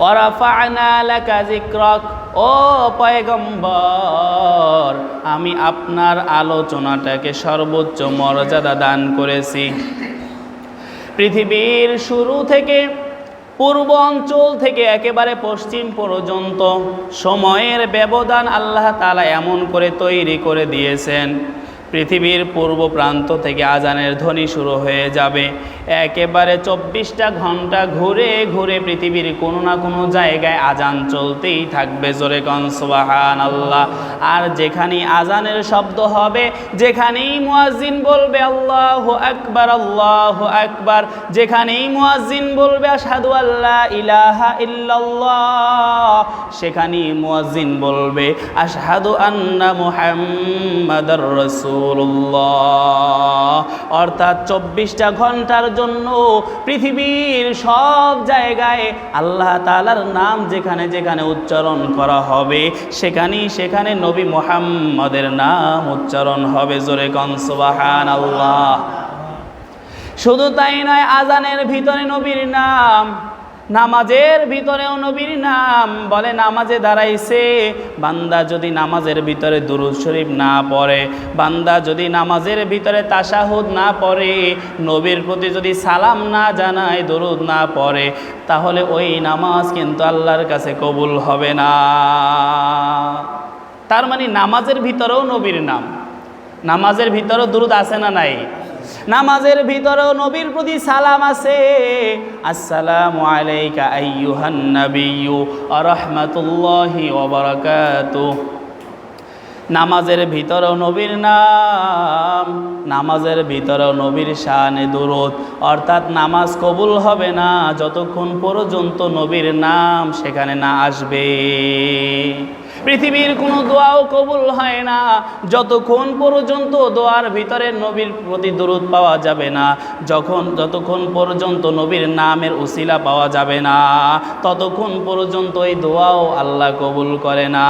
ওয়া রাফা'না লাকা যিকরাক, ও পয়গম্বর আমি আপনার আলোচনাটাকে সর্বোচ্চ মর্যাদা দান করেছি। পৃথিবীর শুরু থেকে পূর্ব অঞ্চল থেকে একেবারে পশ্চিম পর্যন্ত সময়ের ব্যবধান আল্লাহ তাআলা এমন করে তৈরি করে দিয়েছেন, পৃথিবীর পূর্ব প্রান্ত থেকে আজানের ধ্বনি শুরু হয়ে যাবে, একেবারে 24টা ঘন্টা ঘুরে ঘুরে পৃথিবীর কোনো না কোনো জায়গায় আজান চলতেই থাকবে। জোরে কোন সুবহানাল্লাহ। আর যেখানেই আজানের শব্দ হবে, যেখানেই মুয়াজ্জিন বলবে আল্লাহু আকবার আল্লাহু আকবার, যেখানেই মুয়াজ্জিন বলবে আশহাদু আল্লা ইলাহা ইল্লাল্লাহ, সেখানেই মুয়াজ্জিন বলবে আশহাদু আন্না মুহাম্মাদার রাসূলুল্লাহ। অর্থাৎ 24টা ঘন্টার জন্য পৃথিবীর সব জায়গায় আল্লাহ তাআলার নাম যেখানে যেখানে উচ্চারণ করা হবে, সেখানেই সেখানে নবী মুহাম্মদের নাম উচ্চারণ হবে। জোরে কোন সুবহানাল্লাহ। শুধু তাই নয়, আজানের ভিতরে নবীর নাম, নামাজের ভিতরেও নবীর নাম। বলে নামাজে দাঁড়াইছে, বান্দা যদি নামাজের ভিতরে দুরূদ শরীফ না পড়ে, বান্দা যদি নামাজের ভিতরে তাশাহুদ না পড়ে, নবীর প্রতি যদি সালাম না জানায়, দুরূদ না পড়ে, তাহলে ওই নামাজ কিন্তু আল্লাহর কাছে কবুল হবে না। তার মানে নামাজের ভিতরেও নবীর নাম, নামাজের ভিতরেও দুরূদ আছে না নাই? নামাজের ভিতরেও নবীর প্রতি সালাম আছে। আসসালামু আলাইকা আইয়ুহান নাবিয়্যু ওয়া রাহমাতুল্লাহি ওয়া বারাকাতুহু। নামাজের ভিতরেও নবীর নাম, নামাজের ভিতরেও নবীর শানে দুরূদ। অর্থাৎ নামাজ কবুল হবে না যতক্ষণ পর্যন্ত নবীর নাম সেখানে না আসবে। পৃথিবীর কোনো দোয়াও কবুল হয় না যতক্ষণ পর্যন্ত দোয়ার ভিতরে নবীর প্রতি দরুদ পাওয়া যাবে না, যতক্ষণ পর্যন্ত নবীর নামের উসিলা পাওয়া যাবে না, ততক্ষণ পর্যন্ত এই দোয়াও আল্লাহ কবুল করে না।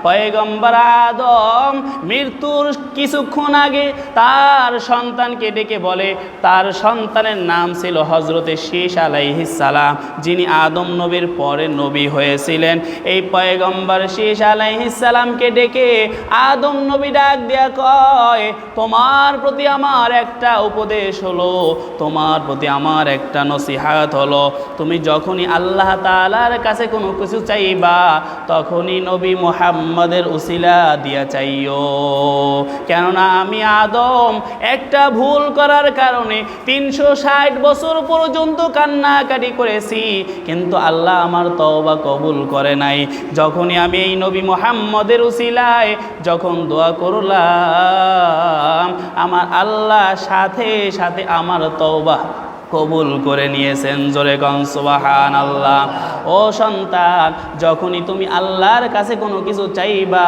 পয়গম্বর আদম মৃত্যুর কিছুক্ষণ আগে তার সন্তানকে ডেকে বলে, তার সন্তানের নাম ছিল হযরতে শীস আলাইহিস সালাম, যিনি আদম নবীর পরে নবী হয়েছিলেন। এই পয়গম্বর শীস আলাইহিস সালামকে ডেকে আদম নবী ডাক দিয়া কয়, তোমার প্রতি আমার একটা উপদেশ হলো, তোমার প্রতি আমার একটা নসিহাত হলো, তুমি যখনই আল্লাহ তাআলার কাছে কোনো কিছু চাইবা তখনই নবী মুহাম্মদের উসিলা দিয়া চাইও। কেননা আমি আদম একটা ভুল করার কারণে 360 বছর পর্যন্ত কান্নাকাটি করেছি, কিন্তু আল্লাহ আমার তওবা কবুল করে নাই। যখনই আমি এই নবী মুহাম্মদের উসিলায় যখন দোয়া করলাম, আমার আল্লাহ সাথে সাথে আমার তওবা কবুল করে নিয়েছেন। জোরে কোন সুবহানাল্লাহ। ও সন্তান, যখনই তুমি আল্লাহর কাছে কোনো কিছু চাইবা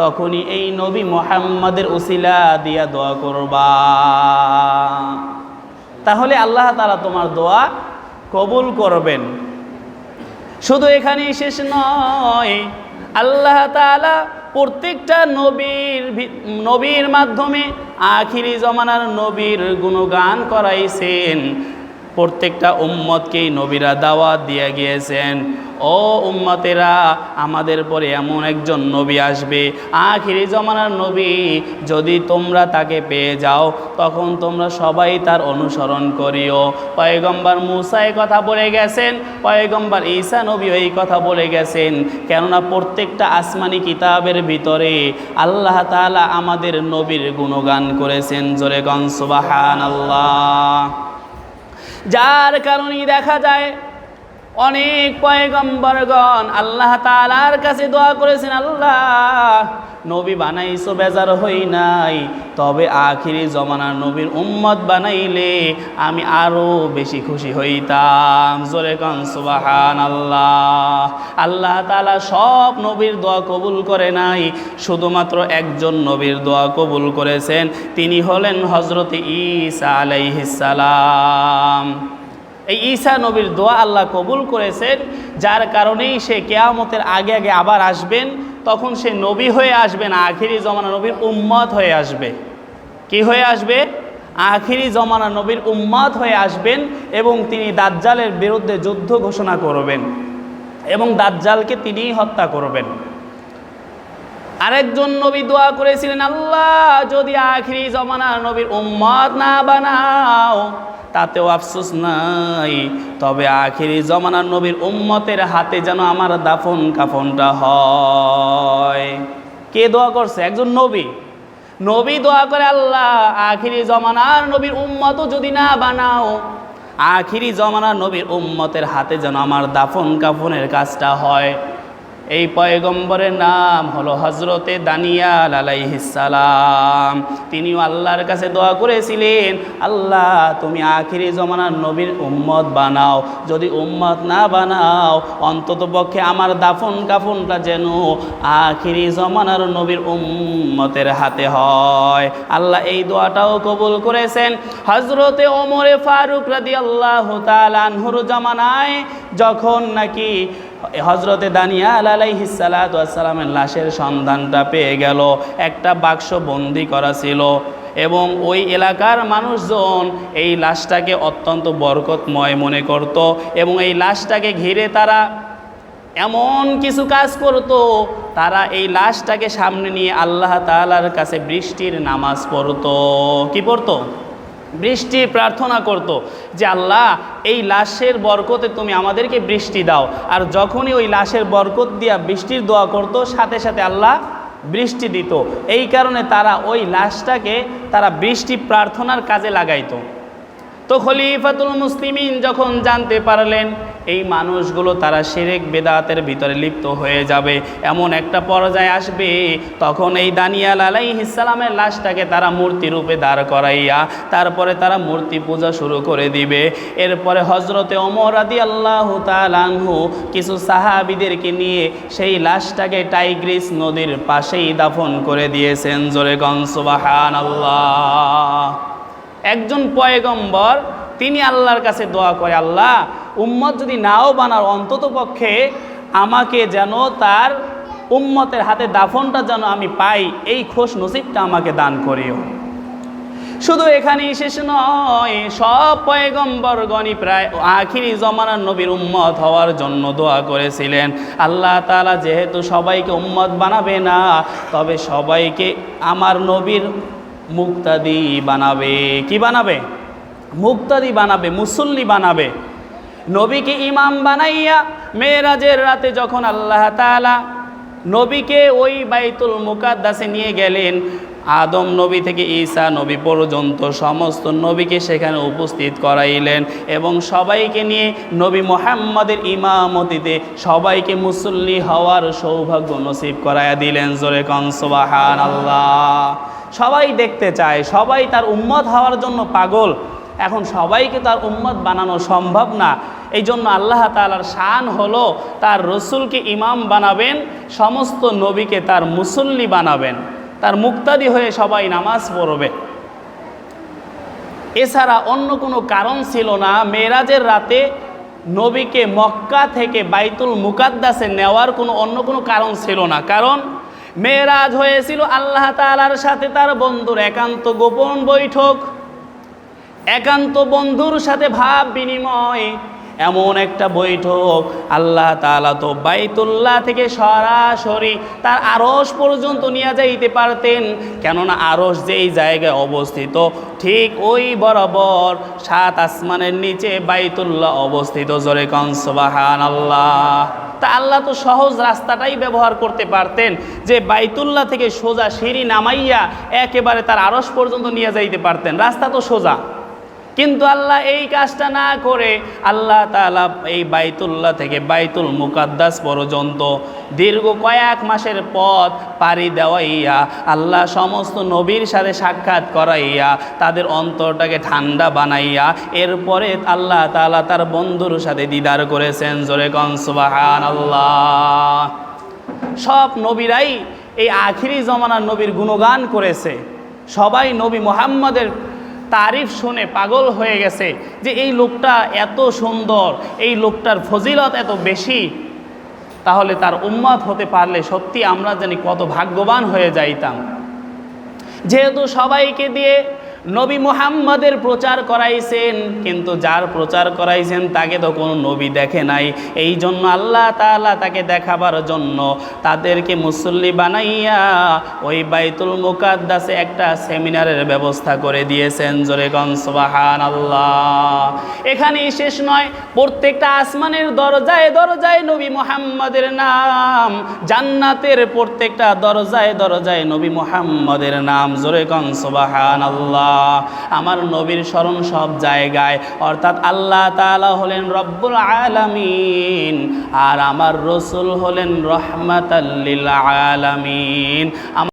তখনই এই নবী মুহাম্মদের উসিলা দিয়া দোয়া করবা, তাহলে আল্লাহ তাআলা তোমার দোয়া কবুল করবেন। শুধু এখানেই শেষ নয়, আল্লাহ তাআলা প্রত্যেকটা নবীর মাধ্যমে আখিরি জমানার নবীর গুণগান করাইছেন। প্রত্যেকটা উম্মতকেই নবীরা দাওয়াত দিয়ে গিয়েছেন, ও উম্মতেরা আমাদের পরে এমন একজন নবী আসবে, আখিরি জমানার নবী, যদি তোমরা তাকে পেয়ে যাও তখন তোমরা সবাই তার অনুসরণ করিও। পয়গম্বর মূসা এই কথা বলে গেছেন, পয়গম্বর ঈসা নবী এই কথা বলে গেছেন। কেননা প্রত্যেকটা আসমানি কিতাবের ভিতরে আল্লাহ তাআলা আমাদের নবীর গুণগান করেছেন। জোরে কোন সুবহানাল্লাহ। যার কারণেই দেখা যায় অনেক পয়গম্বরগণ আল্লাহ তাআলার কাছে দোয়া করেছেন, আল্লাহ নবী বানাইছো বেজার হই নাই, তবে আখিরি জমানার নবীর উম্মত বানাইলে আমি আরো বেশি খুশি হইতাম। জোরে কোন সুবহানাল্লাহ। আল্লাহ তাআলা সব নবীর দোয়া কবুল করে নাই, শুধুমাত্র একজন নবীর দোয়া কবুল করেছেন, তিনি হলেন হযরতে ঈসা আলাইহিস সালাম। এই ঈসা নবীর দোয়া আল্লাহ কবুল করেছেন, যার কারণেই সে কিয়ামতের আগে আগে আবার আসবেন। তখন সে নবী হয়ে আসবেন, আখিরি জমানা নবীর উম্মত হয়ে আসবে। কি হয়ে আসবে? আখিরি জমানা নবীর উম্মত হয়ে আসবেন এবং তিনি দাজ্জালের বিরুদ্ধে যুদ্ধ ঘোষণা করবেন। এবং দাজ্জালকে তিনিই হত্যা করবেন। আরেকজন নবী দোয়া করেছিলেন, আল্লাহ যদি আখিরি জমানার নবীর উম্মত না বানাও তাতেও আফসোস নাই, তবে আখিরি জমানার নবীর উম্মতের হাতে যেন আমার দাফন কাফনটা হয়। কে দোয়া করছে? একজন নবী। নবী দোয়া করে, আল্লাহ আখিরি জমানার নবীর উম্মতও যদি না বানাও, আখিরি জমানার নবীর উম্মতের হাতে যেন আমার দাফন কাফনের কাজটা হয়। এই পয়গম্বরের নাম হলো হজরতে দানিয়াল আলাইহিস সালাম। তিনিও আল্লাহর কাছে দোয়া করেছিলেন, আল্লাহ তুমি আখিরি জমানার নবীর উম্মত বানাও, যদি উম্মত না বানাও অন্তত পক্ষে আমার দাফন কাফনটা যেন আখিরি জমানার নবীর উম্মতের হাতে হয়। আল্লাহ এই দোয়াটাও কবুল করেছেন। হজরতে ওমরে ফারুক রাদিয়াল্লাহু তাআলা আনহুর জামানায় যখন নাকি হজরতে দানিয়াল আলাইহিস সালাতু ওয়াস সালামের লাশের সন্ধানটা পেয়ে গেল, একটা বাক্স বন্দি করা ছিল এবং ওই এলাকার মানুষজন এই লাশটাকে অত্যন্ত বরকতময় মনে করত এবং এই লাশটাকে ঘিরে তারা এমন কিছু কাজ করত, তারা এই লাশটাকে সামনে নিয়ে আল্লাহ তাআলার কাছে বৃষ্টির নামাজ পড়তো। কি পড়তো? বৃষ্টি প্রার্থনা করত যে আল্লাহ এই লাশের বরকতে তুমি আমাদেরকে বৃষ্টি দাও। আর যখনই ওই লাশের বরকত দিয়া বৃষ্টির দোয়া করত, সাথে সাথে আল্লাহ বৃষ্টি দিত। এই কারণে তারা ওই লাশটাকে তারা বৃষ্টি প্রার্থনার কাজে লাগাইতো। তো খলিফাতুল মুসলিমিন যখন জানতে পারলেন এই মানুষগুলো তারা শিরক বেদাতের ভিতরে লিপ্ত হয়ে যাবে, এমন একটা পর্যায়ে আসবে, তখন এই দানিয়াল আলাইহিস সালামের লাশটাকে তারা মূর্তি রূপে দাঁড় করাইয়া তারপরে তারা মূর্তি পূজা শুরু করে দিবে। এরপরে হজরতে ওমর রাদিয়াল্লাহু তাআলা আনহু কিছু সাহাবীদেরকে নিয়ে সেই লাশটাকে টাইগ্রিস নদীর পাশেই দাফন করে দিয়েছেন। জোরে গণ সুবহানাল্লাহ। একজন পয়গম্বর তিনি আল্লাহর কাছে দোয়া করে, আল্লাহ উম্মত যদি নাও বানাও অন্তত পক্ষে আমাকে যেন তার উম্মতের হাতে দাফনটা যেন আমি পাই, এই খোশ নসিবটা আমাকে দান করিও। শুধু এখানেই শেষ নয়, সব পয়গম্বরগণই প্রায় আখিরি জমানার নবীর উম্মত হওয়ার জন্য দোয়া করেছিলেন। আল্লাহ তাআলা যেহেতু সবাইকে উম্মত বানাবে না, তবে সবাইকে আমার নবীর মুক্তাদি বানাবে। কি বানাবে? মুক্তাদি বানাবে, মুসল্লি বানাবে। নবীকে ইমাম বানাইয়া মেরাজের রাতে যখন আল্লাহ তাআলা নবীকে ওই বাইতুল মুকাদ্দাসে নিয়ে গেলেন, আদম নবী থেকে ঈসা নবী পর্যন্ত সমস্ত নবীকে সেখানে উপস্থিত করাইলেন এবং সবাইকে নিয়ে নবী মুহাম্মদের ইমামতিতে সবাইকে মুসল্লি হওয়ার সৌভাগ্য নসিব করাইয়া দিলেন। জোরে কোন সুবহানাল্লাহ। সবাই দেখতে চায়, সবাই তার উম্মত হওয়ার জন্য পাগল। এখন সবাইকে তার উম্মত বানানো সম্ভব না, এই জন্য আল্লাহ তাআলার শান হলো তার রসুলকে ইমাম বানাবেন, সমস্ত নবীকে তার মুসল্লি বানাবেন, তার মুক্তাদি হয়ে সবাই নামাজ পড়বে। এছাড়া অন্য কোনো কারণ ছিল না মেরাজের রাতে নবীকে মক্কা থেকে বাইতুল মুকাদ্দাসে নেওয়ার অন্য কোনো কারণ ছিল না। কারণ মেরাজ হয়েছিল আল্লাহ তাআলার সাথে তার বন্ধুর একান্ত গোপন বৈঠক, একান্ত বন্ধুর সাথে ভাব বিনিময়, এমন একটা বৈঠক। আল্লাহ তাআলা তো বাইতুল্লাহ থেকে সরাসরি তার আরশ পর্যন্ত নিয়ে যাইতে পারতেন, কেননা আরশ যেই জায়গায় অবস্থিত ঠিক ওই বরাবর 7 আসমানের নিচে বাইতুল্লাহ অবস্থিত। জোরে কোন সুবহানাল্লাহ। তা আল্লাহ তো সহজ রাস্তাটাই ব্যবহার করতে পারতেন যে বাইতুল্লাহ থেকে সোজা সিঁড়ি নামাইয়া একেবারে তার আরশ পর্যন্ত নিয়ে যাইতে পারতেন, রাস্তা তো সোজা। কিন্তু আল্লাহ এই কাজটা না করে আল্লাহ তাআলা এই বাইতুল্লাহ থেকে বাইতুল মুকাদ্দাস পর্যন্ত দীর্ঘ কয়েক মাসের পথ পাড়ি দেওয়াইয়া আল্লাহ সমস্ত নবীর সাথে সাক্ষাৎ করাইয়া তাদের অন্তরটাকে ঠান্ডা বানাইয়া এরপরে আল্লাহ তাআলা তার বন্ধুর সাথে দিদার করেছেন। জোরে কোন সুবহানাল্লাহ। সব নবীরাই এই আখিরি জমানার নবীর গুণগান করেছে, সবাই নবী মুহাম্মদের তারিফ শুনে পাগল হয়ে গেছে যে এই লোকটা এত সুন্দর, এই লোকটার ফজিলত এত বেশি, তাহলে তার উম্মত হতে পারলে সত্যি আমরা জানি কত ভাগ্যবান হয়ে যাইতাম। যেহেতু সবাইকে দিয়ে নবী মুহাম্মদের প্রচার করাইছেন, কিন্তু যার প্রচার করাইছেন তাকে তো কোনো নবী দেখে নাই। এই জন্য আল্লাহ তাআলা তাকে দেখাবার জন্য তাদেরকে মুসল্লি বানাইয়া ওই বাইতুল মুকাদ্দাসে একটা সেমিনারের ব্যবস্থা করে দিয়েছেন। জোরে কোন সুবহানাল্লাহ। এখানেই শেষ নয়, প্রত্যেকটা আসমানের দরজায় দরজায় নবী মুহাম্মদের নাম, জান্নাতের প্রত্যেকটা দরজায় দরজায় নবী মুহাম্মদের নাম। জোরে কোন সুবহানাল্লাহ। আমার নবীর স্মরণ সব জায়গায়, অর্থাৎ আল্লাহ তাআলা হলেন রব্বুল আলামিন আর আমার রাসূল হলেন রহমাতাল লিল আলামিন।